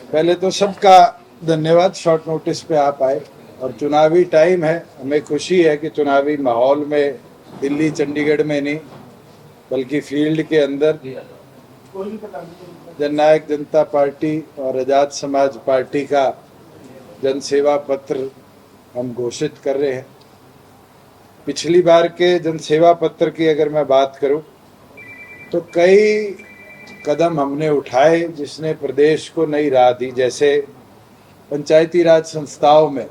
पहले तो सबका धन्यवाद, शॉर्ट नोटिस पे आप आए और चुनावी टाइम है। हमें खुशी है कि चुनावी माहौल में दिल्ली चंडीगढ़ में नहीं बल्कि फील्ड के अंदर जननायक जनता पार्टी और आजाद समाज पार्टी का जनसेवा पत्र हम घोषित कर रहे हैं। पिछली बार के जनसेवा पत्र की अगर मैं बात करूं तो कई कदम हमने उठाए जिसने प्रदेश को नई राह दी। जैसे पंचायती राज संस्थाओं में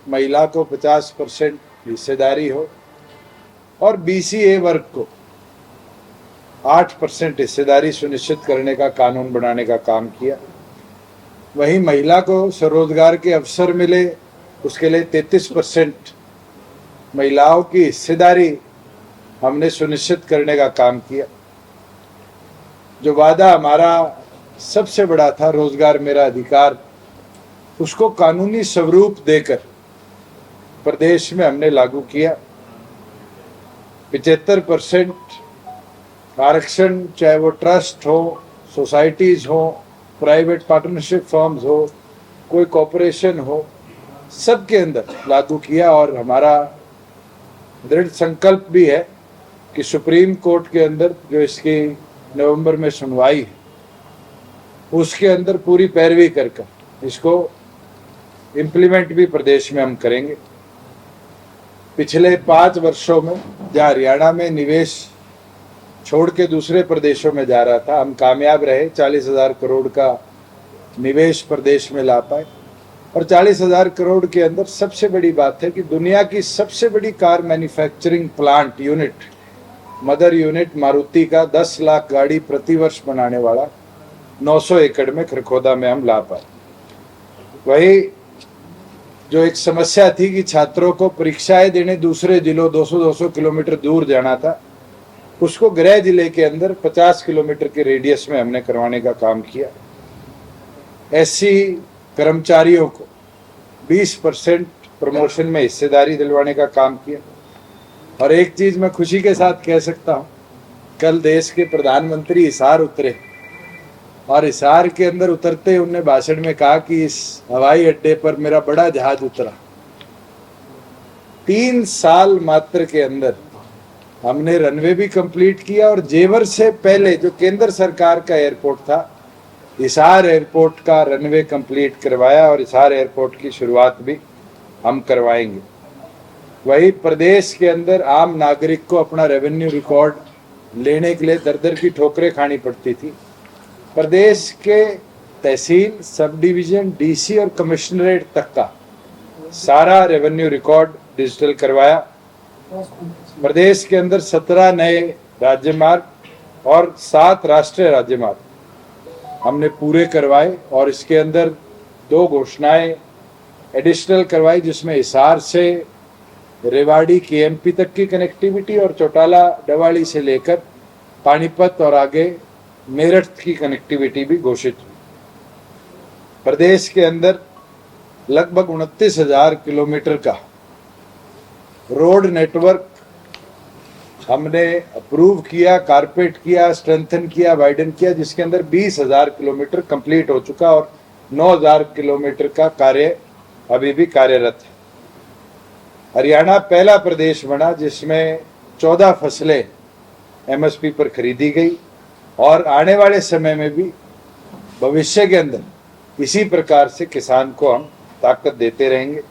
महिला को 50% हिस्सेदारी हो और बीसीए वर्ग को 8% हिस्सेदारी सुनिश्चित करने का कानून बनाने का काम किया। वहीं महिला को स्वरोजगार के अवसर मिले, उसके लिए 33% महिलाओं की हिस्सेदारी हमने सुनिश्चित करने का काम किया। जो वादा हमारा सबसे बड़ा था, रोजगार मेरा अधिकार, उसको कानूनी स्वरूप देकर प्रदेश में हमने लागू किया। 75% आरक्षण, चाहे वो ट्रस्ट हो, सोसाइटीज हो, प्राइवेट पार्टनरशिप फर्म्स हो, कोई कॉरपोरेशन हो, सबके अंदर लागू किया। और हमारा दृढ़ संकल्प भी है कि सुप्रीम कोर्ट के अंदर जो इसकी नवंबर में सुनवाई है, उसके अंदर पूरी पैरवी कर इसको इम्प्लीमेंट भी प्रदेश में हम करेंगे। पिछले 5 वर्षों में जहाँ हरियाणा में निवेश छोड़ के दूसरे प्रदेशों में जा रहा था, हम कामयाब रहे। 40,000 करोड़ का निवेश प्रदेश में ला पाए। और 40,000 करोड़ के अंदर सबसे बड़ी बात है कि दुनिया की सबसे बड़ी car manufacturing plant unit, mother unit Maruti का 10 लाख गाड़ी प्रतिवर्ष बनाने वाला 900 एकड़ में खरखोदा में हम ला पाए। वही जो एक समस्या थी कि छात्रों को परीक्षाएं देने दूसरे जिलों 200-200 किलोमीटर दूर जाना था, उसको गृह जिले के अंदर 50 किलोमीटर के रेडियस में हमने करवाने का काम किया। एससी कर्मचारियों को 20% प्रमोशन में हिस्सेदारी दिलवाने का काम किया। और एक चीज मैं खुशी के साथ कह सकता हूं, कल देश के प्रधानमंत्री हिसार उतरे और हिसार के अंदर उतरते उन्होंने भाषण में कहा कि इस हवाई अड्डे पर मेरा बड़ा जहाज उतरा। 3 साल मात्र के अंदर हमने रनवे भी कंप्लीट किया और जेवर से पहले जो केंद्र सरकार का एयरपोर्ट था, हिसार एयरपोर्ट का रनवे कंप्लीट करवाया और हिसार एयरपोर्ट की शुरुआत भी हम करवाएंगे। वही प्रदेश के अंदर आम नागरिक को अपना रेवेन्यू रिकॉर्ड लेने के लिए दर की ठोकरें खानी पड़ती थी। प्रदेश के तहसील, सब डिवीजन, डीसी और कमिश्नरेट तक का सारा रेवेन्यू रिकॉर्ड डिजिटल करवाया। प्रदेश के अंदर 17 नए राज्य मार्ग और 7 राष्ट्रीय राजमार्ग हमने पूरे करवाए। और इसके अंदर 2 घोषणाएं एडिशनल करवाई, जिसमें हिसार से रेवाड़ी केएमपी तक की कनेक्टिविटी और चौटाला डवाड़ी से लेकर पानीपत और आगे मेरठ की कनेक्टिविटी भी घोषित हुई। प्रदेश के अंदर लगभग 29,000 किलोमीटर का रोड नेटवर्क हमने अप्रूव किया, कारपेट किया, स्ट्रेंथन किया, वाइडन किया, जिसके अंदर 20,000 किलोमीटर कंप्लीट हो चुका और 9,000 किलोमीटर का कार्य अभी भी कार्यरत है। हरियाणा पहला प्रदेश बना जिसमें 14 फसलें एमएसपी पर खरीदी गई और आने वाले समय में भी भविष्य के अंदर इसी प्रकार से किसान को हम ताकत देते रहेंगे।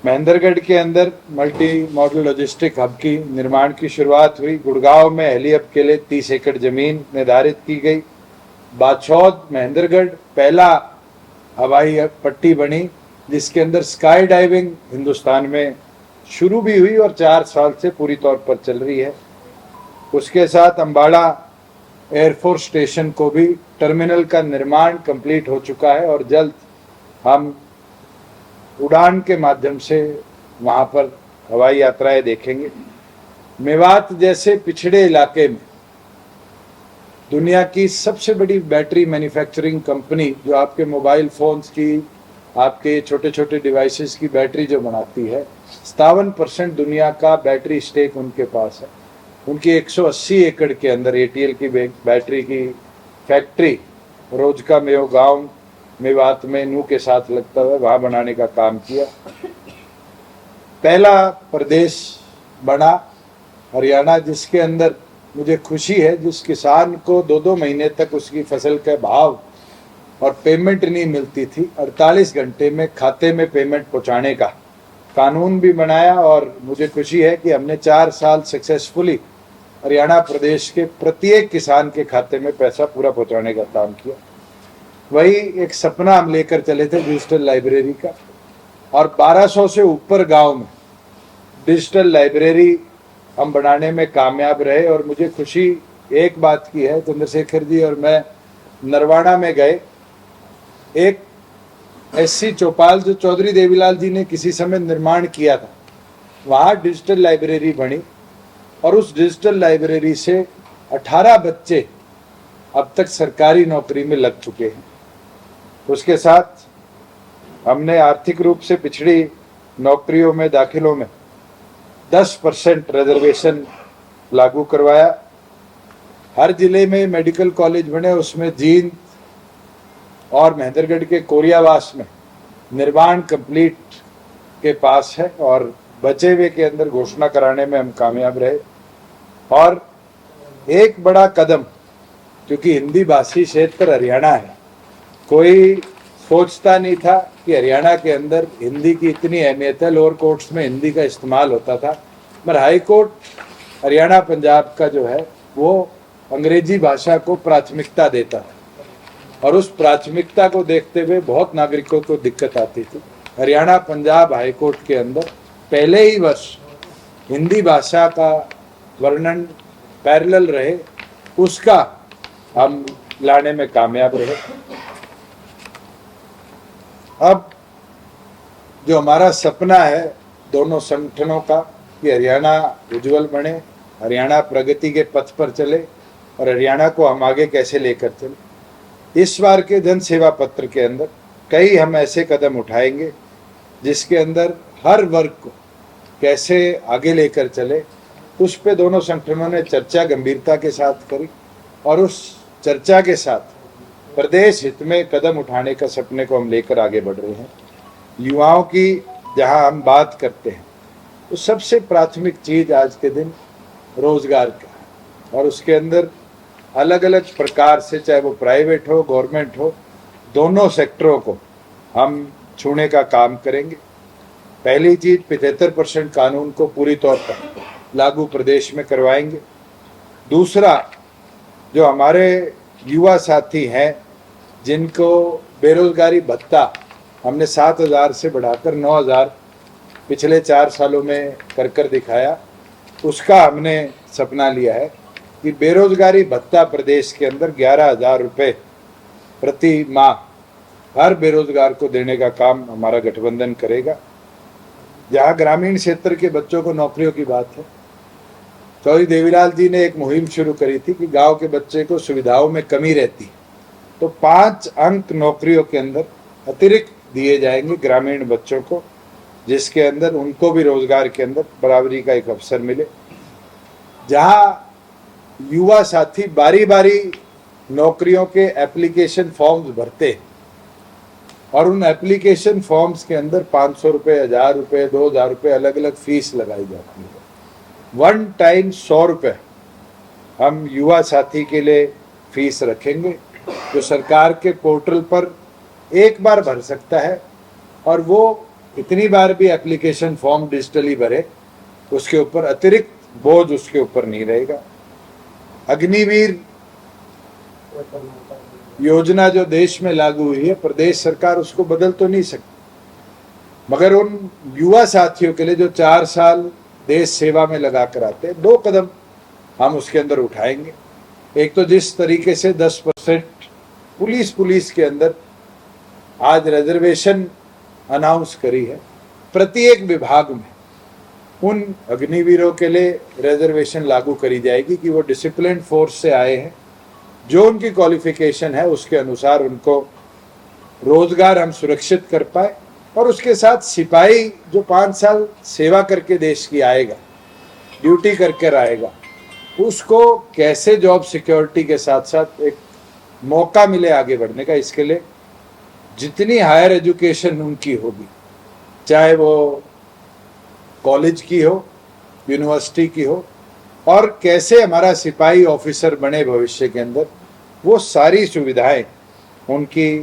महेंद्रगढ़ के अंदर मल्टी मॉडल लॉजिस्टिक हब की निर्माण की शुरुआत हुई। गुड़गांव में हेली हब के लिए 30 एकड़ जमीन निर्धारित की गई। बाछौद महेंद्रगढ़ पहला हवाई पट्टी बनी जिसके अंदर स्काई डाइविंग हिंदुस्तान में शुरू भी हुई और 4 साल से पूरी तौर पर चल रही है। उसके साथ अंबाला एयरफोर्स स्टेशन को भी टर्मिनल का निर्माण कंप्लीट हो चुका है और जल्द हम उड़ान के माध्यम से वहां पर हवाई यात्राएं देखेंगे। मेवात जैसे पिछड़े इलाके में दुनिया की सबसे बड़ी बैटरी मैन्युफैक्चरिंग कंपनी, जो आपके मोबाइल फोन्स की, आपके छोटे छोटे डिवाइसेस की बैटरी जो बनाती है, 57% दुनिया का बैटरी स्टेक उनके पास है। उनकी 180 एकड़ के अंदर एटीएल की बैटरी की फैक्ट्री रोजका मेयो गांव मेवात में नू के साथ लगता हुआ वहां बनाने का काम किया। पहला प्रदेश बना हरियाणा जिसके अंदर मुझे खुशी है, जिस किसान को 2-2 महीने तक उसकी फसल का भाव और पेमेंट नहीं मिलती थी, 48 घंटे में खाते में पेमेंट पहुंचाने का कानून भी बनाया। और मुझे खुशी है कि हमने 4 साल सक्सेसफुली हरियाणा प्रदेश के प्रत्येक किसान के खाते में पैसा पूरा पहुंचाने का काम किया। वही एक सपना हम लेकर चले थे डिजिटल लाइब्रेरी का, और 1200 से ऊपर गांव में डिजिटल लाइब्रेरी हम बनाने में कामयाब रहे। और मुझे खुशी एक बात की है, चंद्रशेखर जी और मैं नरवाना में गए, एक SC चौपाल जो चौधरी देवीलाल जी ने किसी समय निर्माण किया था, वहाँ डिजिटल लाइब्रेरी बनी और उस डिजिटल लाइब्रेरी से 18 बच्चे अब तक सरकारी नौकरी में लग चुके हैं। उसके साथ हमने आर्थिक रूप से पिछड़ी नौकरियों में दाखिलों में 10% रिजर्वेशन लागू करवाया। हर जिले में मेडिकल कॉलेज बने, उसमें जींद और महेंद्रगढ़ के कोरियावास में निर्माण कंप्लीट के पास है और बचे हुए के अंदर घोषणा कराने में हम कामयाब रहे। और एक बड़ा कदम, क्योंकि हिंदी भाषी क्षेत्र हरियाणा है, कोई सोचता नहीं था कि हरियाणा के अंदर हिंदी की इतनी अहमियत है। लोअर कोर्ट्स में हिंदी का इस्तेमाल होता था, पर हाई कोर्ट हरियाणा पंजाब का जो है वो अंग्रेजी भाषा को प्राथमिकता देता है, और उस प्राथमिकता को देखते हुए बहुत नागरिकों को दिक्कत आती थी। हरियाणा पंजाब हाई कोर्ट के अंदर पहले ही वर्ष हिंदी भाषा का वर्णन पैरेलल रहे, उसका हम लाने में कामयाब रहे। अब जो हमारा सपना है दोनों संगठनों का कि हरियाणा उज्जवल बने, हरियाणा प्रगति के पथ पर चले, और हरियाणा को हम आगे कैसे लेकर चले, इस बार के जन सेवा पत्र के अंदर कई हम ऐसे कदम उठाएंगे जिसके अंदर हर वर्ग को कैसे आगे लेकर चले, उस पे दोनों संगठनों ने चर्चा गंभीरता के साथ करी। और उस चर्चा के साथ प्रदेश हित में कदम उठाने का सपने को हम लेकर आगे बढ़ रहे हैं। युवाओं की जहां हम बात करते हैं तो सबसे प्राथमिक चीज आज के दिन रोजगार का है, और उसके अंदर अलग अलग प्रकार से, चाहे वो प्राइवेट हो गवर्नमेंट हो, दोनों सेक्टरों को हम छूने का काम करेंगे। पहली चीज 75% कानून को पूरी तौर पर लागू प्रदेश में करवाएंगे। दूसरा, जो हमारे युवा साथी हैं जिनको बेरोजगारी भत्ता हमने 7,000 से बढ़ाकर 9,000 पिछले 4 सालों में कर दिखाया, उसका हमने सपना लिया है कि बेरोजगारी भत्ता प्रदेश के अंदर 11,000 रुपये प्रति माह हर बेरोजगार को देने का काम हमारा गठबंधन करेगा। जहाँ ग्रामीण क्षेत्र के बच्चों को नौकरियों की बात है, चौधरी देवीलाल जी ने एक मुहिम शुरू करी थी कि गांव के बच्चे को सुविधाओं में कमी रहती है, तो 5 अंक नौकरियों के अंदर अतिरिक्त दिए जाएंगे ग्रामीण बच्चों को, जिसके अंदर उनको भी रोजगार के अंदर बराबरी का एक अवसर मिले। जहां युवा साथी बारी बारी नौकरियों के एप्लीकेशन फॉर्म्स भरते हैं और उन एप्लीकेशन फॉर्म्स के अंदर 500 रुपये, 1,000 रुपये, 2,000 रुपये अलग अलग फीस लगाई जाती है। वन टाइम 100 रुपये हम युवा साथी के लिए फीस रखेंगे, जो सरकार के पोर्टल पर एक बार भर सकता है, और वो इतनी बार भी एप्लीकेशन फॉर्म डिजिटली भरे, उसके ऊपर अतिरिक्त बोझ उसके ऊपर नहीं रहेगा। अग्निवीर योजना जो देश में लागू हुई है, प्रदेश सरकार उसको बदल तो नहीं सकती, मगर उन युवा साथियों के लिए जो 4 साल देश सेवा में लगा कर आते हैं, 2 कदम हम उसके अंदर उठाएंगे। एक तो जिस तरीके से 10% पुलिस के अंदर आज रिजर्वेशन अनाउंस करी है, प्रत्येक विभाग में उन अग्निवीरों के लिए रिजर्वेशन लागू करी जाएगी कि वो डिसिप्लिन फोर्स से आए हैं, जो उनकी क्वालिफिकेशन है उसके अनुसार उनको रोजगार हम सुरक्षित कर पाए। और उसके साथ सिपाही जो 5 साल सेवा करके देश की आएगा, ड्यूटी करके आएगा, उसको कैसे जॉब सिक्योरिटी के साथ साथ एक मौका मिले आगे बढ़ने का, इसके लिए जितनी हायर एजुकेशन उनकी होगी, चाहे वो कॉलेज की हो, यूनिवर्सिटी की हो, और कैसे हमारा सिपाही ऑफिसर बने भविष्य के अंदर, वो सारी सुविधाएं उनकी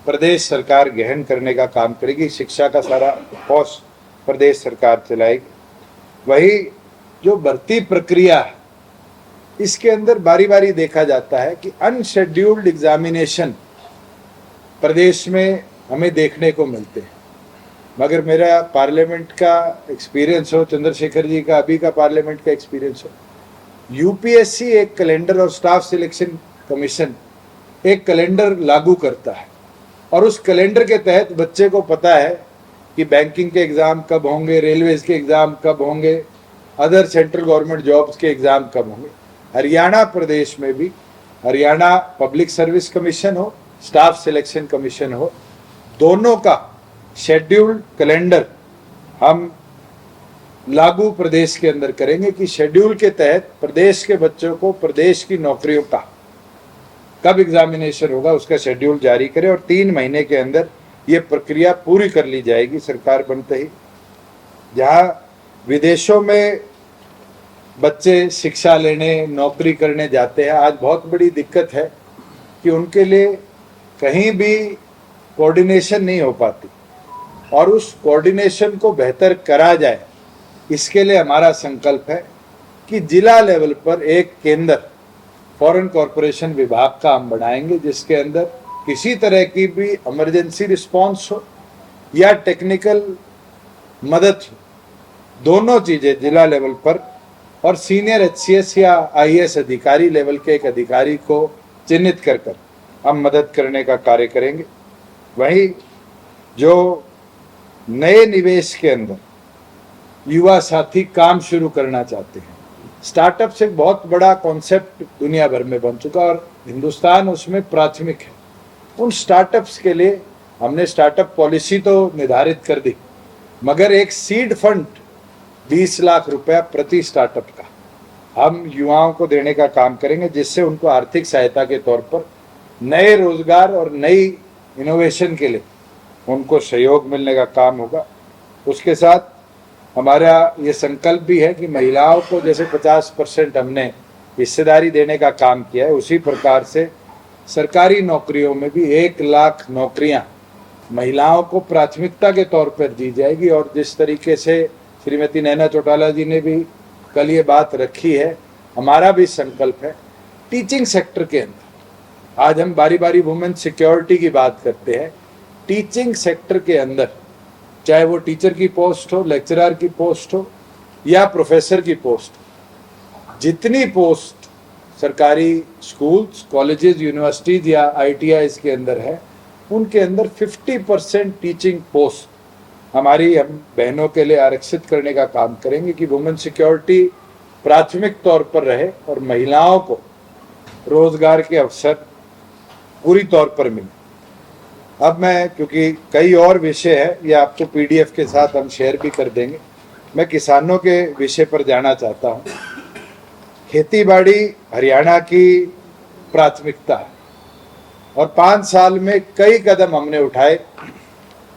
प्रदेश सरकार गहन करने का काम करेगी। शिक्षा का सारा कॉस्ट प्रदेश सरकार चलाएगी। वही जो भर्ती प्रक्रिया है, इसके अंदर बारी बारी देखा जाता है कि अनशेड्यूल्ड एग्जामिनेशन प्रदेश में हमें देखने को मिलते हैं। मगर मेरा पार्लियामेंट का एक्सपीरियंस हो, चंद्रशेखर जी का अभी का पार्लियामेंट का एक्सपीरियंस हो, यूपीएससी एक कैलेंडर और स्टाफ सिलेक्शन कमीशन एक कैलेंडर लागू करता है, और उस कैलेंडर के तहत बच्चे को पता है कि बैंकिंग के एग्ज़ाम कब होंगे, रेलवेज के एग्ज़ाम कब होंगे, अदर सेंट्रल गवर्नमेंट जॉब्स के एग्ज़ाम कब होंगे। हरियाणा प्रदेश में भी हरियाणा पब्लिक सर्विस कमीशन हो, स्टाफ सिलेक्शन कमीशन हो, दोनों का शेड्यूल्ड कैलेंडर हम लागू प्रदेश के अंदर करेंगे कि शेड्यूल के तहत प्रदेश के बच्चों को प्रदेश की नौकरियों का कब एग्जामिनेशन होगा उसका शेड्यूल जारी करें, और 3 महीने के अंदर ये प्रक्रिया पूरी कर ली जाएगी सरकार बनते ही। जहाँ विदेशों में बच्चे शिक्षा लेने, नौकरी करने जाते हैं, आज बहुत बड़ी दिक्कत है कि उनके लिए कहीं भी कोऑर्डिनेशन नहीं हो पाती, और उस कोऑर्डिनेशन को बेहतर करा जाए, इसके लिए हमारा संकल्प है कि जिला लेवल पर एक केंद्र फॉरेन कॉरपोरेशन विभाग का हम बनाएंगे, जिसके अंदर किसी तरह की भी इमरजेंसी रिस्पांस हो या टेक्निकल मदद हो, दोनों चीज़ें जिला लेवल पर, और सीनियर एचसीएस या आईएएस अधिकारी लेवल के एक अधिकारी को चिन्हित कर कर हम मदद करने का कार्य करेंगे। वहीं जो नए निवेश के अंदर युवा साथी काम शुरू करना चाहते हैं, स्टार्टअप से बहुत बड़ा कॉन्सेप्ट दुनिया भर में बन चुका और हिंदुस्तान उसमें प्राथमिक है। उन स्टार्टअप्स के लिए हमने स्टार्टअप पॉलिसी तो निर्धारित कर दी, मगर एक सीड फंड 20 लाख रुपया प्रति स्टार्टअप का हम युवाओं को देने का काम करेंगे, जिससे उनको आर्थिक सहायता के तौर पर नए रोजगार और नई इनोवेशन के लिए उनको सहयोग मिलने का काम होगा। उसके साथ हमारा ये संकल्प भी है कि महिलाओं को जैसे 50% हमने हिस्सेदारी देने का काम किया है, उसी प्रकार से सरकारी नौकरियों में भी 1 लाख नौकरियां महिलाओं को प्राथमिकता के तौर पर दी जाएगी। और जिस तरीके से श्रीमती नैना चौटाला जी ने भी कल ये बात रखी है, हमारा भी संकल्प है टीचिंग सेक्टर के अंदर, आज हम बारी बारी वुमेन सिक्योरिटी की बात करते हैं, टीचिंग सेक्टर के अंदर चाहे वो टीचर की पोस्ट हो, लेक्चरर की पोस्ट हो या प्रोफेसर की पोस्ट हो, जितनी पोस्ट सरकारी स्कूल्स, कॉलेजेस, यूनिवर्सिटीज या आईटीआईज के अंदर है, उनके अंदर 50% टीचिंग पोस्ट हमारी हम बहनों के लिए आरक्षित करने का काम करेंगे कि वुमेन सिक्योरिटी प्राथमिक तौर पर रहे और महिलाओं को रोजगार के अवसर पूरी तौर पर मिले। अब मैं, क्योंकि कई और विषय है, ये आपको पीडीएफ के साथ हम शेयर भी कर देंगे, मैं किसानों के विषय पर जाना चाहता हूँ। खेतीबाड़ी हरियाणा की प्राथमिकता है और 5 साल में कई कदम हमने उठाए,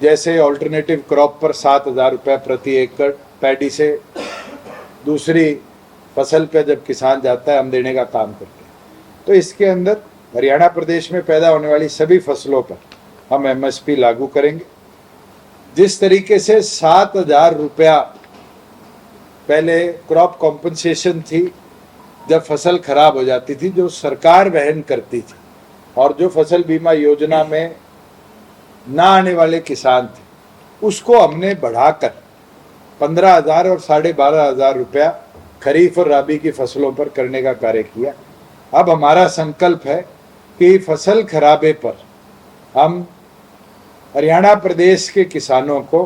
जैसे ऑल्टरनेटिव क्रॉप पर 7,000 रुपये प्रति एकड़, पैडी से दूसरी फसल पे जब किसान जाता है हम देने का काम करते हैं। तो इसके अंदर हरियाणा प्रदेश में पैदा होने वाली सभी फसलों पर हम एमएसपी लागू करेंगे। जिस तरीके से 7,000 रुपया पहले क्रॉप कॉम्पनसेशन थी, जब फसल खराब हो जाती थी, जो सरकार वहन करती थी, और जो फसल बीमा योजना में ना आने वाले किसान थे, उसको हमने बढ़ाकर 15,000 और 12,500 रुपया खरीफ और राबी की फसलों पर करने का कार्य किया। अब हमारा संकल्प है कि फसल खराबे पर हम हरियाणा प्रदेश के किसानों को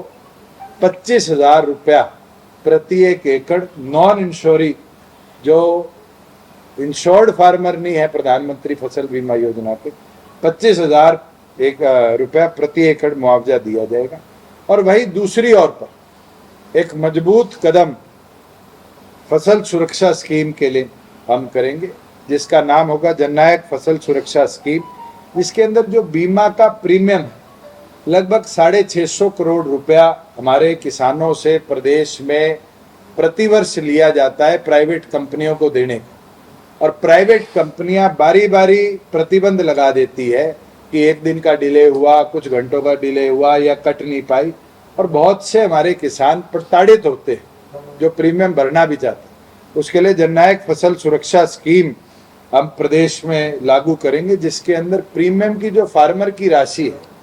25,000 रुपया प्रति एक एकड़, नॉन इंश्योरी, जो इंश्योर्ड फार्मर नहीं है प्रधानमंत्री फसल बीमा योजना के, 25,000 रुपया प्रति एकड़ मुआवजा दिया जाएगा। और वही दूसरी ओर पर एक मजबूत कदम फसल सुरक्षा स्कीम के लिए हम करेंगे, जिसका नाम होगा जननायक फसल सुरक्षा स्कीम। इसके अंदर जो बीमा का प्रीमियम लगभग 650 करोड़ रुपया हमारे किसानों से प्रदेश में प्रतिवर्ष लिया जाता है प्राइवेट कंपनियों को देने का। और प्राइवेट कंपनियां बारी बारी प्रतिबंध लगा देती है कि एक दिन का डिले हुआ, कुछ घंटों का डिले हुआ या कट नहीं पाई, और बहुत से हमारे किसान प्रताड़ित होते हैं जो प्रीमियम भरना भी चाहते हैं। उसके लिए जननायक फसल सुरक्षा स्कीम हम प्रदेश में लागू करेंगे, जिसके अंदर प्रीमियम की जो फार्मर की राशि है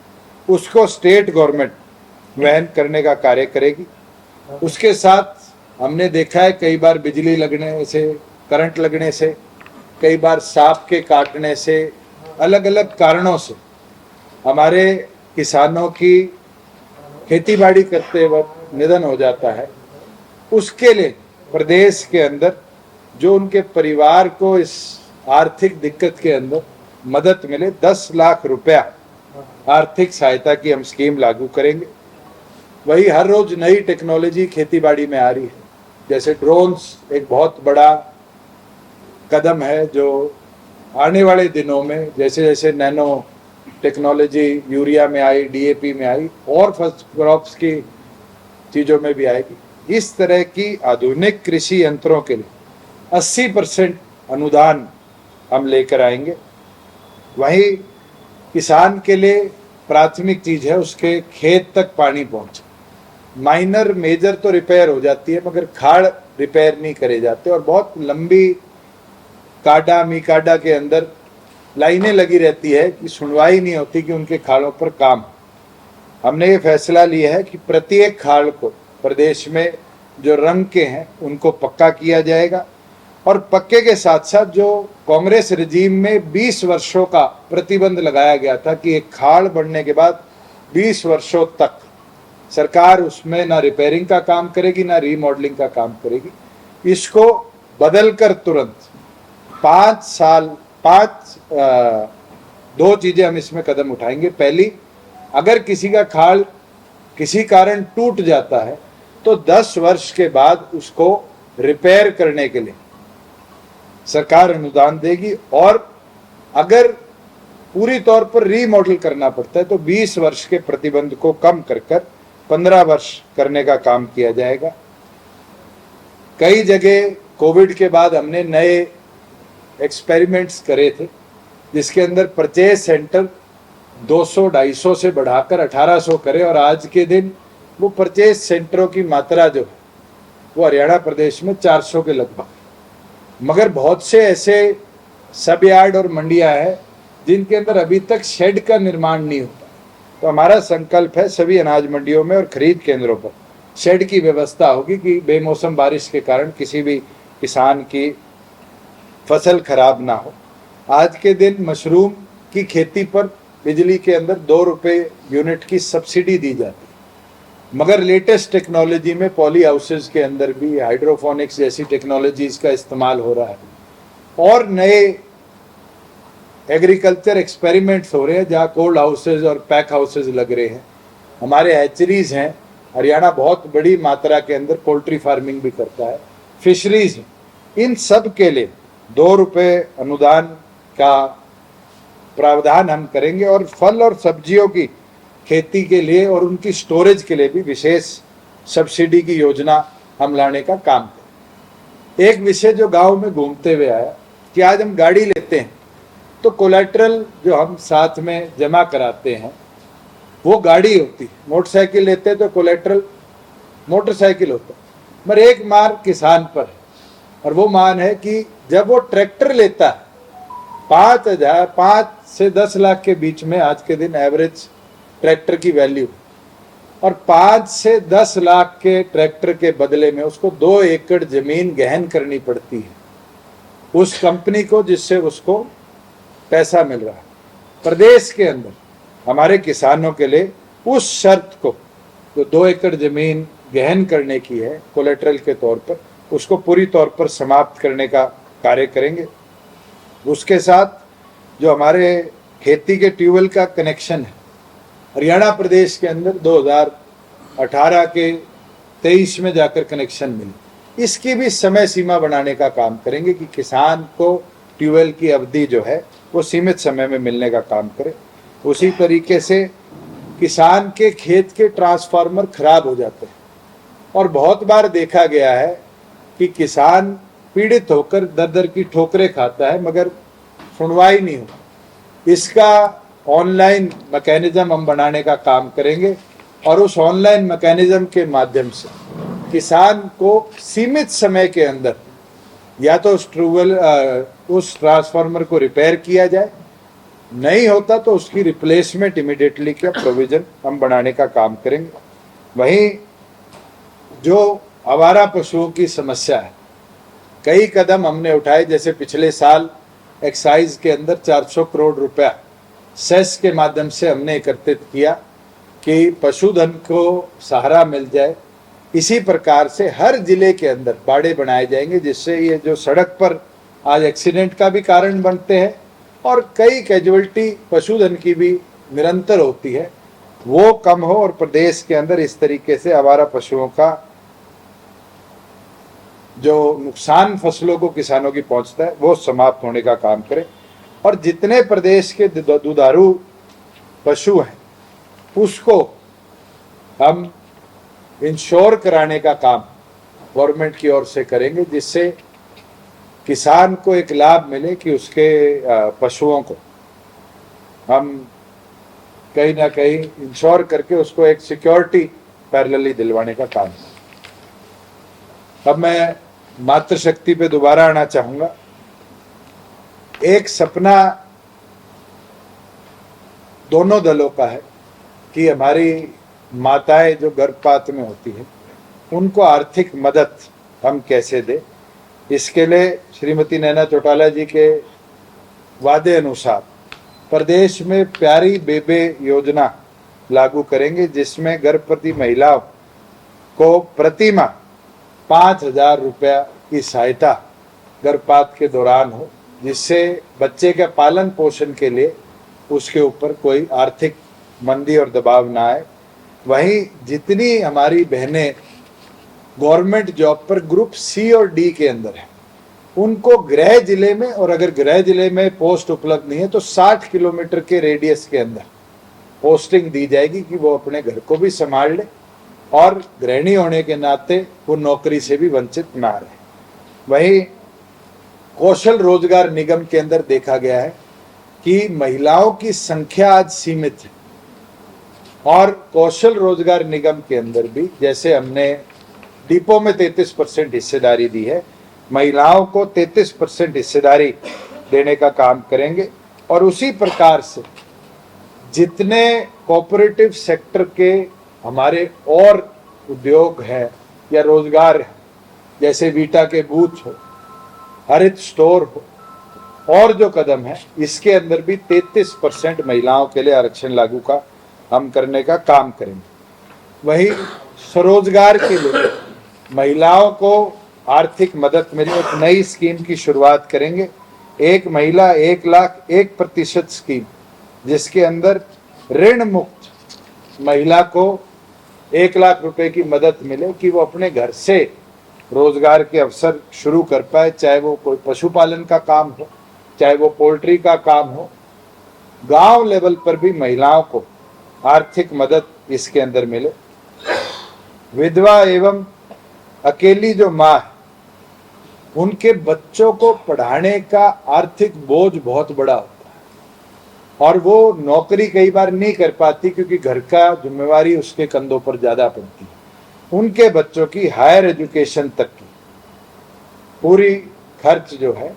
उसको स्टेट गवर्नमेंट वहन करने का कार्य करेगी। उसके साथ हमने देखा है कई बार बिजली लगने से, करंट लगने से, कई बार सांप के काटने से, अलग अलग कारणों से हमारे किसानों की खेतीबाड़ी करते वक्त निधन हो जाता है। उसके लिए प्रदेश के अंदर जो उनके परिवार को इस आर्थिक दिक्कत के अंदर मदद मिले, 10 लाख रुपया आर्थिक सहायता की हम स्कीम लागू करेंगे। वही हर रोज नई टेक्नोलॉजी खेतीबाड़ी में आ रही है, जैसे ड्रोन्स एक बहुत बड़ा कदम है जो आने वाले दिनों में जैसे जैसे नैनो टेक्नोलॉजी यूरिया में आई, डीएपी में आई और फर्स्ट क्रॉप्स की चीज़ों में भी आएगी। इस तरह की आधुनिक कृषि यंत्रों के लिए 80% अनुदान हम लेकर आएंगे। वहीं किसान के लिए प्राथमिक चीज़ है उसके खेत तक पानी पहुंचे। माइनर मेजर तो रिपेयर हो जाती है मगर खाड़ रिपेयर नहीं करे जाते, और बहुत लंबी काडा मिकाडा के अंदर लाइनें लगी रहती है कि सुनवाई नहीं होती कि उनके खाड़ों पर काम। हमने ये फैसला लिया है कि प्रत्येक खाड़ को प्रदेश में जो रंग के हैं उनको पक्का किया जाएगा, और पक्के के साथ साथ जो कांग्रेस रिजीम में 20 वर्षों का प्रतिबंध लगाया गया था कि एक खाड़ बढ़ने के बाद 20 वर्षों तक सरकार उसमें ना रिपेयरिंग का काम करेगी ना रीमॉडलिंग का काम करेगी, इसको बदलकर तुरंत 5 साल 2 चीजें हम इसमें कदम उठाएंगे। पहली, अगर किसी का खाड़ किसी कारण टूट जाता है तो 10 वर्ष के बाद उसको रिपेयर करने के लिए सरकार अनुदान देगी, और अगर पूरी तौर पर रीमॉडल करना पड़ता है तो 20 वर्ष के प्रतिबंध को कम कर 15 वर्ष करने का काम किया जाएगा। कई जगह कोविड के बाद हमने नए एक्सपेरिमेंट्स करे थे, जिसके अंदर परचेज सेंटर 200-250 से बढ़ाकर 1800 करे, और आज के दिन वो परचेज सेंटरों की मात्रा जो है वो हरियाणा प्रदेश में 400 के लगभग। मगर बहुत से ऐसे सब यार्ड और मंडियां हैं जिनके अंदर अभी तक शेड का निर्माण नहीं होता। तो हमारा संकल्प है सभी अनाज मंडियों में और खरीद केंद्रों पर शेड की व्यवस्था होगी कि बेमौसम बारिश के कारण किसी भी किसान की फसल खराब ना हो। आज के दिन मशरूम की खेती पर बिजली के अंदर 2 रुपये यूनिट की सब्सिडी दी जाती है, मगर लेटेस्ट टेक्नोलॉजी में पॉली हाउसेज के अंदर भी हाइड्रोफोनिक्स जैसी टेक्नोलॉजीज का इस्तेमाल हो रहा है, और नए एग्रीकल्चर एक्सपेरिमेंट्स हो रहे हैं जहाँ कोल्ड हाउसेज और पैक हाउसेज लग रहे हैं। हमारे हैचरीज हैं, हरियाणा बहुत बड़ी मात्रा के अंदर पोल्ट्री फार्मिंग भी करता है, फिशरीज हैं। इन सब के लिए 2 रुपये अनुदान का प्रावधान हम करेंगे, और फल और सब्जियों की खेती के लिए और उनकी स्टोरेज के लिए भी विशेष सब्सिडी की योजना हम लाने का काम करें। एक विषय जो गांव में घूमते हुए आया कि आज हम गाड़ी लेते हैं तो कोलैटरल जो हम साथ में जमा कराते हैं वो गाड़ी होती है, मोटरसाइकिल लेते हैं तो कोलैटरल मोटरसाइकिल होता है। मगर एक मार किसान पर है, और वो मान है कि जब वो ट्रैक्टर लेता है 5 से 10 लाख के बीच में आज के दिन एवरेज ट्रैक्टर की वैल्यू, और 5 से 10 लाख के ट्रैक्टर के बदले में उसको 2 एकड़ जमीन गहन करनी पड़ती है उस कंपनी को जिससे उसको पैसा मिल रहा है। प्रदेश के अंदर हमारे किसानों के लिए उस शर्त को जो 2 एकड़ जमीन गहन करने की है कोलेटरल के तौर पर, उसको पूरी तौर पर समाप्त करने का कार्य करेंगे। उसके साथ जो हमारे खेती के ट्यूबवेल का कनेक्शन है, हरियाणा प्रदेश के अंदर 2018 के 23 में जाकर कनेक्शन मिले, इसकी भी समय सीमा बनाने का काम करेंगे कि किसान को ट्यूबवेल की अवधि जो है वो सीमित समय में मिलने का काम करे। उसी तरीके से किसान के खेत के ट्रांसफार्मर खराब हो जाते हैं और बहुत बार देखा गया है कि किसान पीड़ित होकर दर दर की ठोकरें खाता है मगर सुनवाई नहीं हो। इसका ऑनलाइन मैकेनिज्म हम बनाने का काम करेंगे और उस ऑनलाइन मैकेनिज्म के माध्यम से किसान को सीमित समय के अंदर या तो उस ट्रांसफार्मर को रिपेयर किया जाए, नहीं होता तो उसकी रिप्लेसमेंट इमिडिएटली का प्रोविजन हम बनाने का काम करेंगे। वहीं जो आवारा पशुओं की समस्या है, कई कदम हमने उठाए। जैसे पिछले साल एक्साइज के अंदर 400 करोड़ रुपया सेस के माध्यम से हमने एकत्रित किया कि पशुधन को सहारा मिल जाए। इसी प्रकार से हर जिले के अंदर बाड़े बनाए जाएंगे जिससे ये जो सड़क पर आज एक्सीडेंट का भी कारण बनते हैं और कई कैजुअल्टी पशुधन की भी निरंतर होती है, वो कम हो और प्रदेश के अंदर इस तरीके से आवारा पशुओं का जो नुकसान फसलों को किसानों की पहुंचता है वो समाप्त होने का काम करें। और जितने प्रदेश के दुधारू पशु हैं उसको हम इंश्योर कराने का काम गवर्नमेंट की ओर से करेंगे, जिससे किसान को एक लाभ मिले कि उसके पशुओं को हम कहीं ना कहीं इंश्योर करके उसको एक सिक्योरिटी पैरेलली दिलवाने का काम। अब मैं मातृशक्ति पे दोबारा आना चाहूंगा। एक सपना दोनों दलों का है कि हमारी माताएं जो गर्भपात में होती हैं उनको आर्थिक मदद हम कैसे दें। इसके लिए श्रीमती नैना चौटाला जी के वादे अनुसार प्रदेश में प्यारी बेबे योजना लागू करेंगे, जिसमें गर्भवती महिलाओं को प्रति माह 5,000 रुपया की सहायता गर्भपात के दौरान हो, जिससे बच्चे के पालन पोषण के लिए उसके ऊपर कोई आर्थिक मंदी और दबाव ना आए। वहीं जितनी हमारी बहनें गवर्नमेंट जॉब पर ग्रुप सी और डी के अंदर है उनको गृह जिले में, और अगर गृह जिले में पोस्ट उपलब्ध नहीं है तो 60 किलोमीटर के रेडियस के अंदर पोस्टिंग दी जाएगी कि वो अपने घर को भी संभाल ले और गृहिणी होने के नाते वो नौकरी से भी वंचित ना रहे। वहीं कौशल रोजगार निगम के अंदर देखा गया है कि महिलाओं की संख्या आज सीमित है और कौशल रोजगार निगम के अंदर भी जैसे हमने डिपो में 33% हिस्सेदारी दी है, महिलाओं को 33% हिस्सेदारी देने का काम करेंगे। और उसी प्रकार से जितने कोऑपरेटिव सेक्टर के हमारे और उद्योग हैं या रोजगार है, जैसे वीटा के बूथ हो, हरित स्टोर हो, और जो कदम है इसके अंदर भी 33% महिलाओं के लिए आरक्षण लागू का हम करने का काम करेंगे। वहीं स्वरोजगार के लिए महिलाओं को आर्थिक मदद मिले एक नई स्कीम की शुरुआत करेंगे, एक महिला 1,01% स्कीम, जिसके अंदर ऋण मुक्त महिला को 1 लाख रुपए की मदद मिले कि वो अपने घर से रोजगार के अवसर शुरू कर पाए, चाहे वो कोई पशुपालन का काम हो, चाहे वो पोल्ट्री का काम हो। गांव लेवल पर भी महिलाओं को आर्थिक मदद इसके अंदर मिले। विधवा एवं अकेली जो माँ है उनके बच्चों को पढ़ाने का आर्थिक बोझ बहुत बड़ा होता है और वो नौकरी कई बार नहीं कर पाती क्योंकि घर का जिम्मेवारी उसके कंधों पर ज्यादा पड़ती है। उनके बच्चों की हायर एजुकेशन तक की पूरी खर्च जो है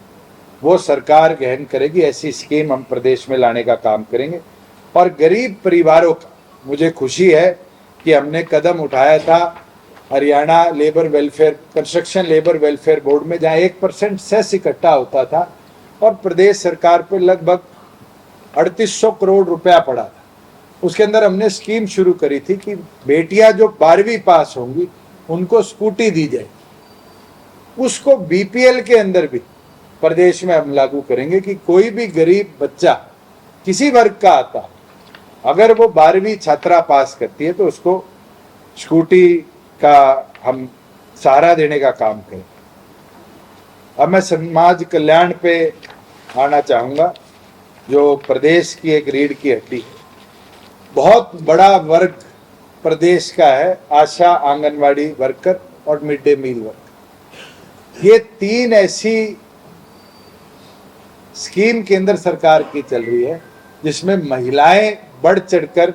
वो सरकार वहन करेगी। ऐसी स्कीम हम प्रदेश में लाने का काम करेंगे। और गरीब परिवारों का मुझे खुशी है कि हमने कदम उठाया था Haryana labour welfare construction labour welfare board में, जहां 1% सेस इकट्ठा होता था और प्रदेश सरकार पे लगभग 3800 करोड़ रुपया पड़ा था। उसके अंदर हमने स्कीम शुरू करी थी कि बेटियां जो 12वीं पास होंगी उनको स्कूटी दी जाए। उसको बीपीएल के अंदर भी प्रदेश में हम लागू करेंगे कि कोई भी गरीब बच्चा किसी वर्ग का आता, अगर वो 12वीं छात्रा पास करती है तो उसको स्कूटी का हम सहारा देने का काम करें। अब मैं समाज कल्याण पे आना चाहूँगा, जो प्रदेश की एक रीढ़ की हड्डी है। बहुत बड़ा वर्ग प्रदेश का है आशा, आंगनवाड़ी वर्कर और मिड डे मील वर्कर। ये तीन ऐसी स्कीम केंद्र सरकार की चल रही है जिसमें महिलाएं बढ़ चढ़कर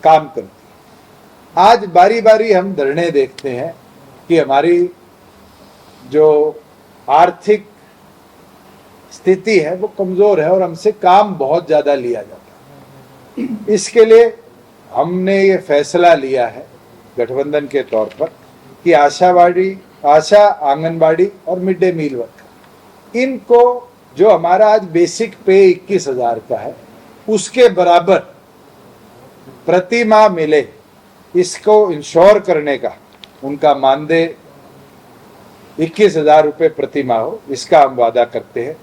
काम करती हैं। आज बारी बारी हम धरने देखते हैं कि हमारी जो आर्थिक स्थिति है वो कमजोर है और हमसे काम बहुत ज्यादा लिया जाता है। इसके लिए हमने ये फैसला लिया है गठबंधन के तौर पर कि आशा, आंगनबाड़ी और मिड डे मील वर्कर, इनको जो हमारा आज बेसिक पे 21,000 का है उसके बराबर प्रति माह मिले, इसको इंश्योर करने का उनका मानदेय 21,000 रुपये प्रति माह हो, इसका हम वादा करते हैं।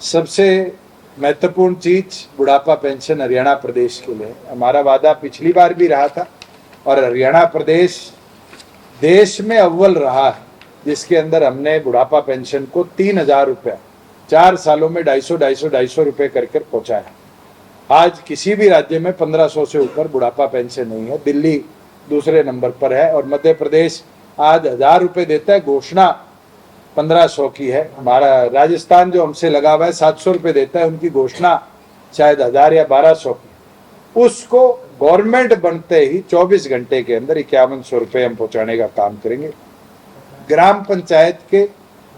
सबसे महत्वपूर्ण चीज बुढ़ापा पेंशन हरियाणा प्रदेश के लिए हमारा वादा पिछली बार भी रहा था और हरियाणा प्रदेश देश में अव्वल रहा है, जिसके अंदर हमने बुढ़ापा पेंशन को 3,000 रुपया 4 सालों में 250 रुपये कर पहुंचाया। आज किसी भी राज्य में 1500 से ऊपर बुढ़ापा पेंशन नहीं है। दिल्ली दूसरे नंबर पर है और मध्य प्रदेश आज 1,000 रुपये देता है, घोषणा 1500 की है। हमारा राजस्थान जो हमसे लगा हुआ है 700 रुपये देता है, उनकी घोषणा शायद 1,000 या 1200 की। उसको गवर्नमेंट बनते ही 24 घंटे के अंदर 5100 रुपये हम पहुंचाने का काम करेंगे। ग्राम पंचायत के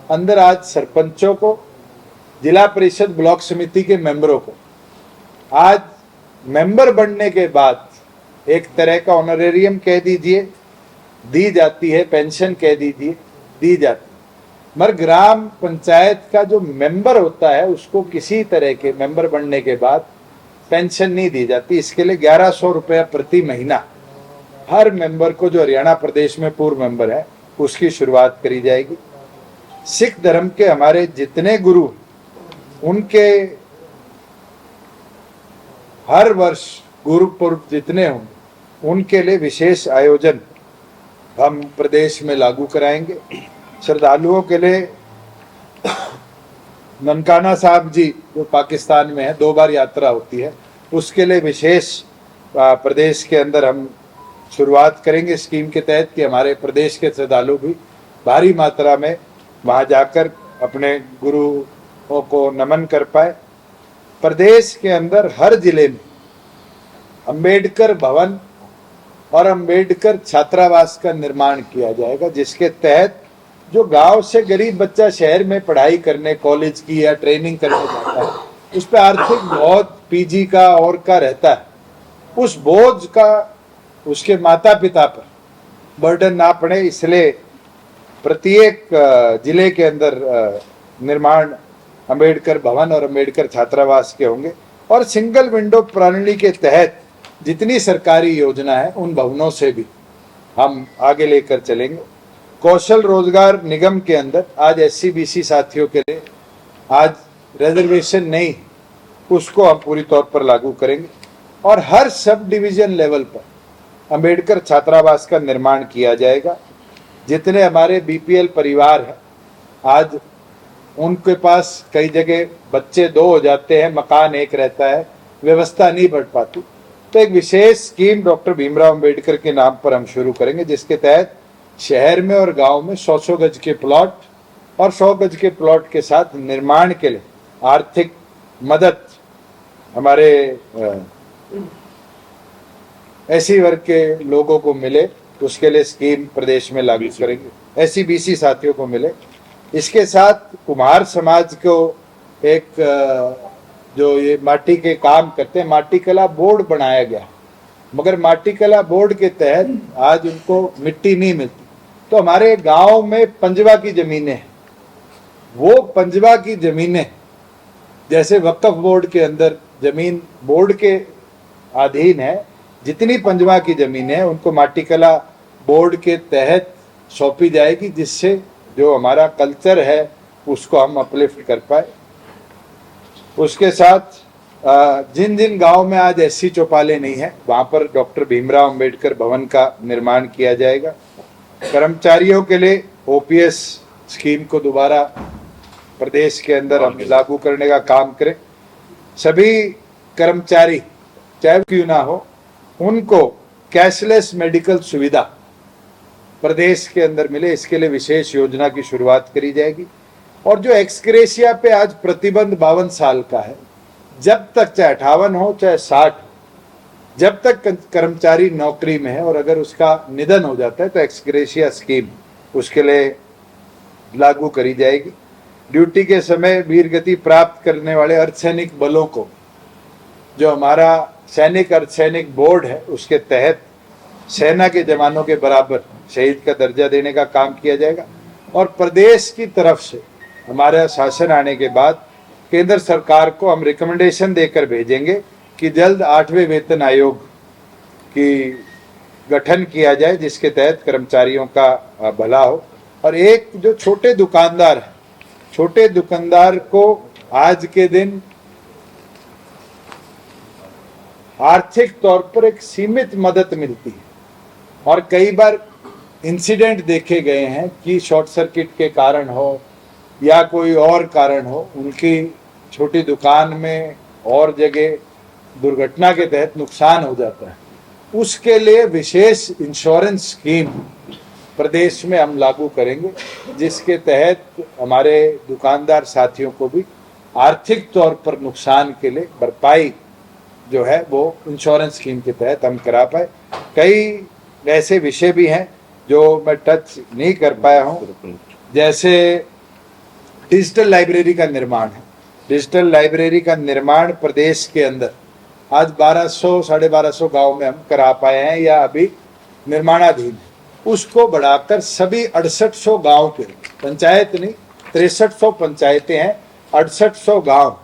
अंदर आज सरपंचों को, जिला परिषद ब्लॉक समिति के मेंबरों को आज मेंबर बनने के बाद एक तरह का ऑनरेरियम कह दीजिए दी जाती है, पेंशन कह दीजिए दी जाती है, मगर ग्राम पंचायत का जो मेंबर होता है उसको किसी तरह के मेंबर बनने के बाद पेंशन नहीं दी जाती। इसके लिए 1100 रुपया प्रति महीना हर मेंबर को, जो हरियाणा प्रदेश में पूर्व मेंबर है, उसकी शुरुआत करी जाएगी। सिख धर्म के हमारे जितने गुरु, उनके हर वर्ष गुरुपुर्व जितने होंगे उनके लिए विशेष आयोजन हम प्रदेश में लागू कराएंगे। श्रद्धालुओं के लिए ननकाना साहब जी जो पाकिस्तान में है, 2 बार यात्रा होती है, उसके लिए विशेष प्रदेश के अंदर हम शुरुआत करेंगे स्कीम के तहत कि हमारे प्रदेश के श्रद्धालु भी भारी मात्रा में वहाँ जाकर अपने गुरुओं को नमन कर पाए। प्रदेश के अंदर हर जिले में अंबेडकर भवन और अंबेडकर छात्रावास का निर्माण किया जाएगा, जिसके तहत जो गांव से गरीब बच्चा शहर में पढ़ाई करने, कॉलेज की या ट्रेनिंग करने जाता है, उस पर आर्थिक बहुत पीजी का और का रहता है, उस बोझ का उसके माता पिता पर बर्डन ना पड़े, इसलिए प्रत्येक जिले के अंदर निर्माण अंबेडकर भवन और अंबेडकर छात्रावास के होंगे। और सिंगल विंडो प्रणाली के तहत जितनी सरकारी योजना है उन भवनों से भी हम आगे लेकर चलेंगे। कौशल रोजगार निगम के अंदर आज SC/BC साथियों के लिए आज रिजर्वेशन नहीं, उसको हम पूरी तौर पर लागू करेंगे और हर सब डिवीजन लेवल पर अंबेडकर छात्रावास का निर्माण किया जाएगा। जितने हमारे BPL परिवार हैं, आज उनके पास कई जगह बच्चे 2 हो जाते हैं, मकान एक रहता है, व्यवस्था नहीं बढ़ पाती, तो एक विशेष स्कीम डॉक्टर भीमराव अंबेडकर के नाम पर हम शुरू करेंगे, जिसके तहत शहर में और गांव में 100 गज के प्लॉट और 100 गज के प्लॉट के साथ निर्माण के लिए आर्थिक मदद हमारे SC वर्ग के लोगों को मिले, उसके लिए स्कीम प्रदेश में लागू करेंगे। SC/BC साथियों को मिले। इसके साथ कुम्हार समाज को एक जो ये माटी के काम करते हैं, माटी कला बोर्ड बनाया गया, मगर माटी कला बोर्ड के तहत आज उनको मिट्टी नहीं मिलती। तो हमारे गांव में पंजवा की जमीनें हैं, वो पंजवा की जमीनें जैसे वक्फ बोर्ड के अंदर जमीन बोर्ड के अधीन है, जितनी पंजवा की जमीनें हैं उनको माटी कला बोर्ड के तहत सौंपी जाएगी, जिससे जो हमारा कल्चर है उसको हम अपलिफ्ट कर पाए। उसके साथ जिन जिन गांव में आज SC चौपाले नहीं है, वहां पर डॉक्टर भीमराव अंबेडकर भवन का निर्माण किया जाएगा। कर्मचारियों के लिए OPS स्कीम को दोबारा प्रदेश के अंदर हम लागू करने का काम करें। सभी कर्मचारी चाहे क्यों ना हो, उनको कैशलेस मेडिकल सुविधा प्रदेश के अंदर मिले, इसके लिए विशेष योजना की शुरुआत करी जाएगी। और जो एक्सग्रेशिया पे आज प्रतिबंध 52 साल का है, जब तक चाहे 58 हो चाहे 60, जब तक कर्मचारी नौकरी में है और अगर उसका निधन हो जाता है तो एक्सग्रेशिया स्कीम उसके लिए लागू करी जाएगी। ड्यूटी के समय वीरगति प्राप्त करने वाले अर्धसैनिक बलों को, जो हमारा सैनिक अर्धसैनिक बोर्ड है, उसके तहत सेना के जवानों के बराबर शहीद का दर्जा देने का काम किया जाएगा। और प्रदेश की तरफ से हमारा शासन आने के बाद केंद्र सरकार को हम रिकमेंडेशन देकर भेजेंगे कि जल्द 8वें वेतन आयोग की गठन किया जाए, जिसके तहत कर्मचारियों का भला हो। और एक जो छोटे दुकानदार है, छोटे दुकानदार को आज के दिन आर्थिक तौर पर एक सीमित मदद मिलती है। और कई बार इंसिडेंट देखे गए हैं कि शॉर्ट सर्किट के कारण हो या कोई और कारण हो, उनकी छोटी दुकान में और जगह दुर्घटना के तहत नुकसान हो जाता है। उसके लिए विशेष इंश्योरेंस स्कीम प्रदेश में हम लागू करेंगे, जिसके तहत हमारे दुकानदार साथियों को भी आर्थिक तौर पर नुकसान के लिए भरपाई जो है वो इंश्योरेंस स्कीम के तहत हम करा पाए। कई ऐसे विषय भी हैं जो मैं टच नहीं कर पाया हूँ, जैसे डिजिटल लाइब्रेरी का निर्माण है। डिजिटल लाइब्रेरी का निर्माण प्रदेश के अंदर आज 1200 साढ़े 1200 गाँव में हम करा पाए हैं या अभी निर्माणाधीन है। उसको बढ़ाकर सभी 6800 गाँव के, पंचायत नहीं 6300 पंचायतें हैं, 6800 गाँव,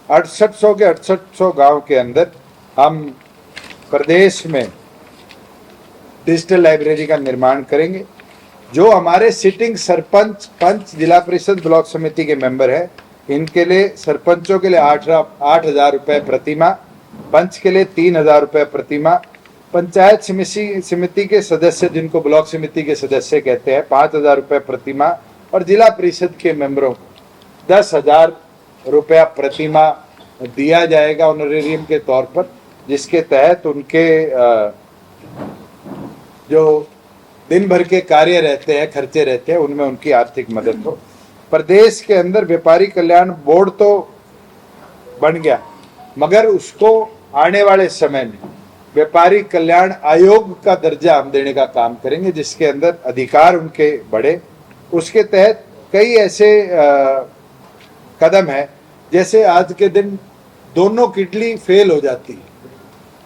6800 के 6800 गाँव के अंदर हम प्रदेश में डिजिटल लाइब्रेरी का निर्माण करेंगे। जो हमारे सिटिंग सरपंच, पंच, जिला परिषद, ब्लॉक समिति के मेंबर हैं, इनके लिए सरपंचों के लिए 8,000 रुपए प्रतिमाह, पंच के लिए 3,000 रुपए प्रतिमाह, पंचायत समिति के सदस्य जिनको ब्लॉक समिति के सदस्य कहते हैं 5,000 रुपए प्रतिमाह, और जिला परिषद के मेंबरों को 10,000 रुपया प्रतिमाह दिया जाएगा ऑनरेरियम के तौर पर, जिसके तहत उनके जो दिन भर के कार्य रहते हैं, खर्चे रहते हैं, उनमें उनकी आर्थिक मदद हो। प्रदेश के अंदर व्यापारी कल्याण बोर्ड तो बन गया, मगर उसको आने वाले समय में व्यापारी कल्याण आयोग का दर्जा हम देने का काम करेंगे, जिसके अंदर अधिकार उनके बढ़े। उसके तहत कई ऐसे कदम है, जैसे आज के दिन दोनों किडनी फेल हो जाती है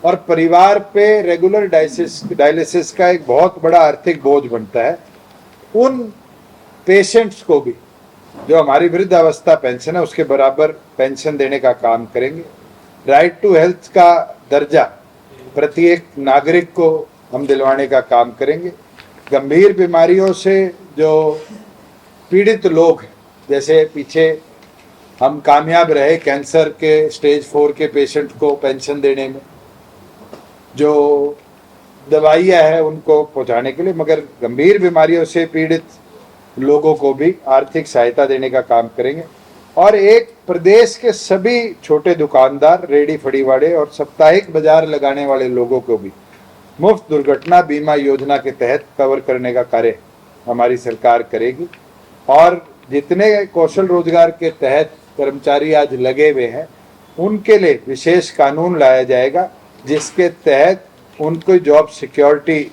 और परिवार पे रेगुलर डायलिसिस का एक बहुत बड़ा आर्थिक बोझ बनता है। उन पेशेंट्स को भी जो हमारी वृद्धावस्था पेंशन है उसके बराबर पेंशन देने का काम करेंगे। राइट टू हेल्थ का दर्जा प्रत्येक नागरिक को हम दिलवाने का काम करेंगे। गंभीर बीमारियों से जो पीड़ित लोग हैं, जैसे पीछे हम कामयाब रहे कैंसर के स्टेज 4 के पेशेंट को पेंशन देने में, जो दवाइयाँ हैं उनको पहुँचाने के लिए, मगर गंभीर बीमारियों से पीड़ित लोगों को भी आर्थिक सहायता देने का काम करेंगे। और एक प्रदेश के सभी छोटे दुकानदार, रेडी फड़ी वाले और साप्ताहिक बाजार लगाने वाले लोगों को भी मुफ्त दुर्घटना बीमा योजना के तहत कवर करने का कार्य हमारी सरकार करेगी। और जितने कौशल रोजगार के तहत कर्मचारी आज लगे हुए हैं, उनके लिए विशेष कानून लाया जाएगा, जिसके तहत उनको जॉब सिक्योरिटी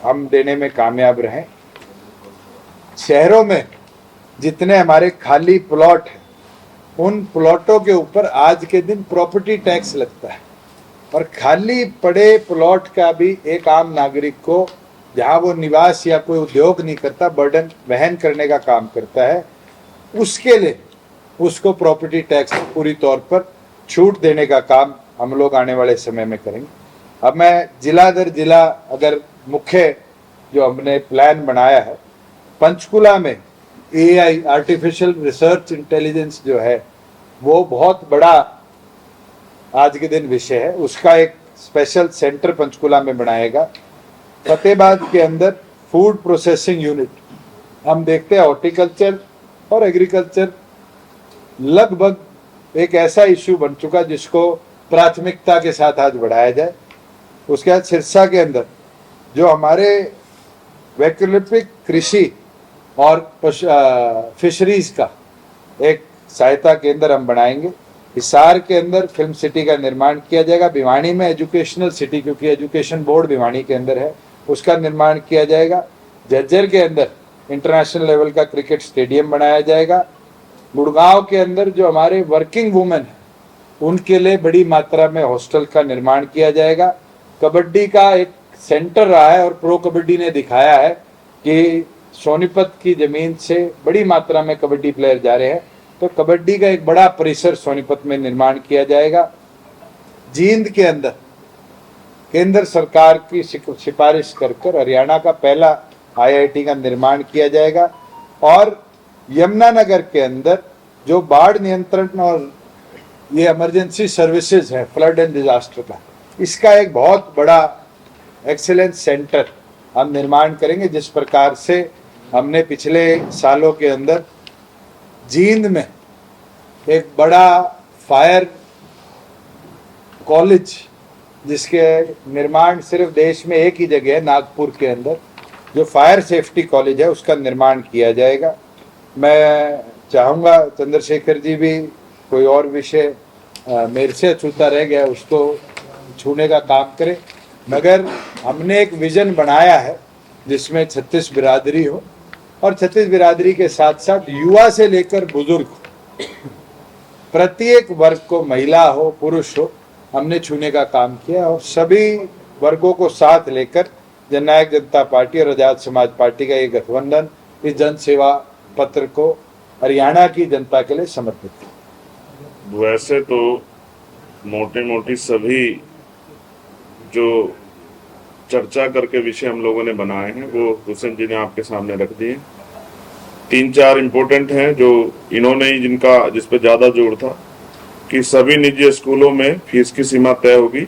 हम देने में कामयाब रहें। शहरों में जितने हमारे खाली प्लॉट हैं, उन प्लॉटों के ऊपर आज के दिन प्रॉपर्टी टैक्स लगता है, और खाली पड़े प्लॉट का भी एक आम नागरिक को, जहां वो निवास या कोई उद्योग नहीं करता, बर्डन वहन करने का काम करता है, उसके लिए उसको प्रॉपर्टी टैक्स पूरी तौर पर छूट देने का काम हम लोग आने वाले समय में करेंगे। अब मैं जिला दर जिला अगर मुख्य जो हमने प्लान बनाया है, पंचकुला में AI आर्टिफिशियल रिसर्च इंटेलिजेंस जो है वो बहुत बड़ा आज के दिन विषय है, उसका एक स्पेशल सेंटर पंचकुला में बनाएगा। फतेहाबाद के अंदर फूड प्रोसेसिंग यूनिट, हम देखते हैं हॉर्टिकल्चर और एग्रीकल्चर लगभग एक ऐसा इश्यू बन चुका जिसको प्राथमिकता के साथ आज बढ़ाया जाए। उसके बाद सिरसा के अंदर जो हमारे वैकल्पिक कृषि और फिशरीज का एक सहायता केंद्र हम बनाएंगे। हिसार के अंदर फिल्म सिटी का निर्माण किया जाएगा। भिवानी में एजुकेशनल सिटी, क्योंकि एजुकेशन बोर्ड भिवानी के अंदर है, उसका निर्माण किया जाएगा। झज्जर के अंदर इंटरनेशनल लेवल का क्रिकेट स्टेडियम बनाया जाएगा। गुड़गांव के अंदर जो हमारे वर्किंग वुमेन है उनके लिए बड़ी मात्रा में हॉस्टल का निर्माण किया जाएगा। कबड्डी का एक सेंटर रहा है और प्रो कबड्डी ने दिखाया है कि सोनीपत की जमीन से बड़ी मात्रा में कबड्डी प्लेयर जा रहे हैं, तो कबड्डी का एक बड़ा परिसर सोनीपत में निर्माण किया जाएगा। जींद के अंदर केंद्र सरकार की सिफारिश कर हरियाणा का पहला IIT का निर्माण किया जाएगा। और यमुनानगर के अंदर जो बाढ़ नियंत्रण और ये इमरजेंसी सर्विसेज है फ्लड एंड डिजास्टर का, इसका एक बहुत बड़ा एक्सीलेंस सेंटर हम निर्माण करेंगे। जिस प्रकार से हमने पिछले सालों के अंदर जींद में एक बड़ा फायर कॉलेज, जिसके निर्माण सिर्फ देश में एक ही जगह है, नागपुर के अंदर जो फायर सेफ्टी कॉलेज है, उसका निर्माण किया जाएगा। मैं चाहूँगा चंद्रशेखर जी भी कोई और विषय मेरे से अछूता रह गया उसको छूने का काम करें, मगर हमने एक विजन बनाया है जिसमें 36 बिरादरी हो और 36 बिरादरी के साथ साथ युवा से लेकर बुजुर्ग प्रत्येक वर्ग को, महिला हो पुरुष हो, हमने छूने का काम किया और सभी वर्गों को साथ लेकर जननायक जनता पार्टी और आजाद समाज पार्टी का ये गठबंधन इस जन सेवा पत्र को हरियाणा की जनता के लिए समर्पित किया। वैसे तो मोटी मोटी सभी जो चर्चा करके विषय हम लोगों ने बनाए हैं वो हुसैन जी ने आपके सामने रख दिए। 3-4 इम्पोर्टेंट हैं जो इन्होंने ही जिस पे ज्यादा जोर था कि सभी निजी स्कूलों में फीस की सीमा तय होगी।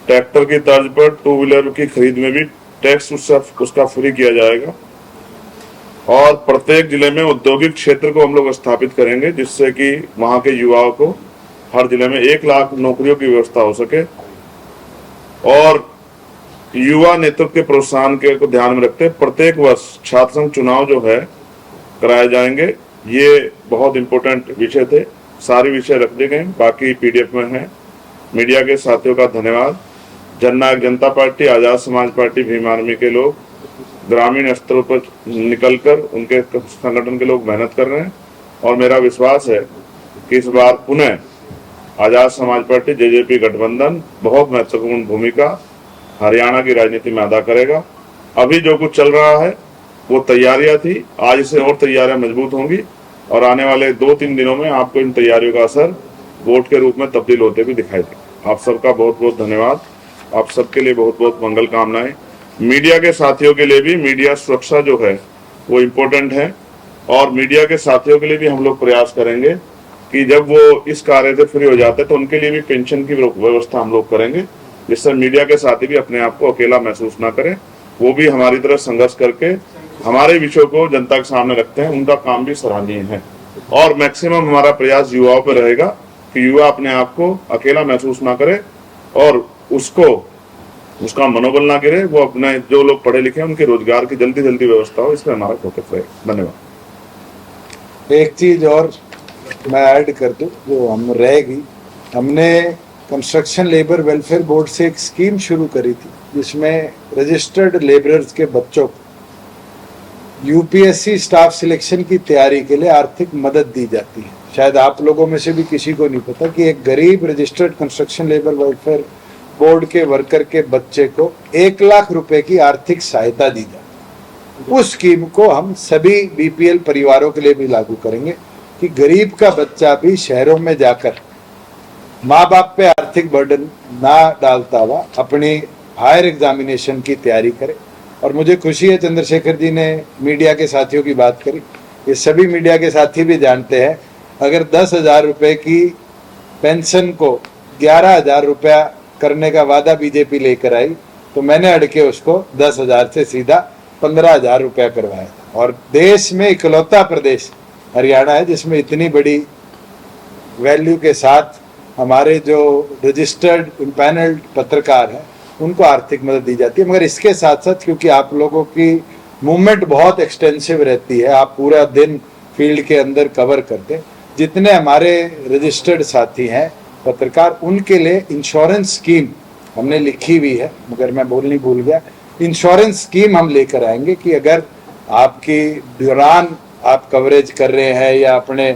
ट्रैक्टर की तर्ज पर 2 व्हीलर की खरीद में भी टैक्स उसका फ्री किया जाएगा। और प्रत्येक जिले में औद्योगिक क्षेत्र को हम लोग स्थापित करेंगे जिससे कि वहां के युवाओं को हर जिले में 1 लाख नौकरियों की व्यवस्था हो सके। और युवा नेतृत्व के प्रोत्साहन को ध्यान में रखते प्रत्येक वर्ष छात्र संघ चुनाव जो है कराए जाएंगे। ये बहुत इंपॉर्टेंट विषय थे, सारे विषय रख दिए गए, बाकी PDF में है। मीडिया के साथियों का धन्यवाद। जननायक जनता party, Azad Samaj party, Bhim army के लोग ग्रामीण स्तरों पर निकलकर उनके संगठन के लोग मेहनत कर रहे हैं और मेरा विश्वास है कि इस बार पुनः आजाद समाज पार्टी JJP गठबंधन बहुत महत्वपूर्ण भूमिका हरियाणा की राजनीति में अदा करेगा। अभी जो कुछ चल रहा है वो तैयारियां थी, आज से और तैयारियां मजबूत होंगी और आने वाले 2-3 दिनों में आपको इन तैयारियों का असर वोट के रूप में तब्दील होते भी दिखाई देगा। आप सबका बहुत बहुत धन्यवाद। आप सबके लिए बहुत बहुत मंगल कामनाएं। मीडिया के साथियों के लिए भी मीडिया सुरक्षा जो है वो इम्पोर्टेंट है और मीडिया के साथियों के लिए भी हम लोग प्रयास करेंगे कि जब वो इस कार्य से फ्री हो जाते हैं तो उनके लिए भी पेंशन की व्यवस्था हम लोग करेंगे, जिससे मीडिया के साथी भी अपने आप को अकेला महसूस ना करें। वो भी हमारी तरह संघर्ष करके हमारे विषयों को जनता के सामने रखते हैं, उनका काम भी सराहनीय है। और मैक्सिमम हमारा प्रयास युवाओं पर रहेगा कि युवा अपने आप को अकेला महसूस ना करे और उसका मनोबल ना गिरे। वो अपने जो लोग पढ़े लिखे हैं उनके रोजगार की जल्दी जल्दी व्यवस्था हो, इसमें हमारा फोकस रहे। धन्यवाद। एक चीज और मैं ऐड कर दूं जो हम रहेगी, हमने कंस्ट्रक्शन लेबर वेलफेयर बोर्ड से एक स्कीम शुरू करी थी जिसमें रजिस्टर्ड लेबरर्स के बच्चों को UPSC स्टाफ सिलेक्शन की तैयारी के लिए आर्थिक मदद दी जाती है। शायद आप लोगों में से भी किसी को नहीं पता कि एक गरीब registered construction labour welfare board के वर्कर के बच्चे को 1 लाख रुपए की आर्थिक सहायता दी जाती है। उस स्कीम को हम सभी BPL परिवारों के लिए भी लागू करेंगे कि गरीब का बच्चा भी शहरों में जाकर माँ बाप पे आर्थिक बर्डन ना डालता हुआ अपनी हायर एग्जामिनेशन की तैयारी करे। और मुझे खुशी है चंद्रशेखर जी ने मीडिया के साथियों की बात करी, ये सभी मीडिया के साथी भी जानते हैं, अगर 10,000 रुपए की पेंशन को 11,000 रुपया करने का वादा बीजेपी लेकर आई तो मैंने अड़के उसको 10,000 से सीधा 15,000 रुपया करवाया। और देश में इकलौता प्रदेश हरियाणा है जिसमें इतनी बड़ी वैल्यू के साथ हमारे जो रजिस्टर्ड इम्पैनल्ड पत्रकार हैं उनको आर्थिक मदद दी जाती है। मगर इसके साथ साथ क्योंकि आप लोगों की मूवमेंट बहुत एक्सटेंसिव रहती है, आप पूरा दिन फील्ड के अंदर कवर करते, जितने हमारे रजिस्टर्ड साथी हैं पत्रकार, उनके लिए इंश्योरेंस स्कीम हमने लिखी हुई है, मगर मैं बोलनी भूल गया। इंश्योरेंस स्कीम हम लेकर आएंगे कि अगर आपकी दौरान आप कवरेज कर रहे हैं या अपने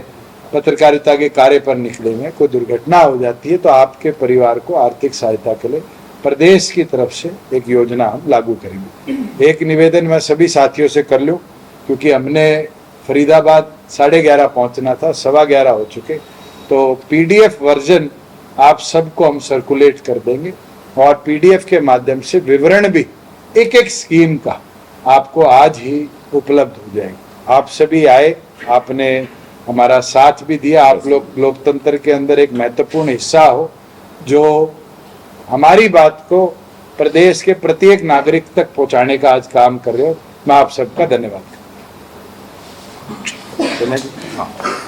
पत्रकारिता के कार्य पर निकलेंगे, कोई दुर्घटना हो जाती है, तो आपके परिवार को आर्थिक सहायता के लिए प्रदेश की तरफ से एक योजना हम लागू करेंगे। एक निवेदन मैं सभी साथियों से कर लूँ, क्योंकि हमने फरीदाबाद 11:30 पहुंचना था, 11:15 हो चुके, तो पीडीएफ वर्जन आप सबको हम सर्कुलेट कर देंगे और पीडीएफ के माध्यम से विवरण भी एक एक स्कीम का आपको आज ही उपलब्ध हो जाएगा। आप सभी आए, आपने हमारा साथ भी दिया, आप लोग लोकतंत्र के अंदर एक महत्वपूर्ण हिस्सा हो, जो हमारी बात को प्रदेश के प्रत्येक नागरिक तक पहुंचाने का आज काम कर रहे हो। मैं आप सबका धन्यवाद करता हूं।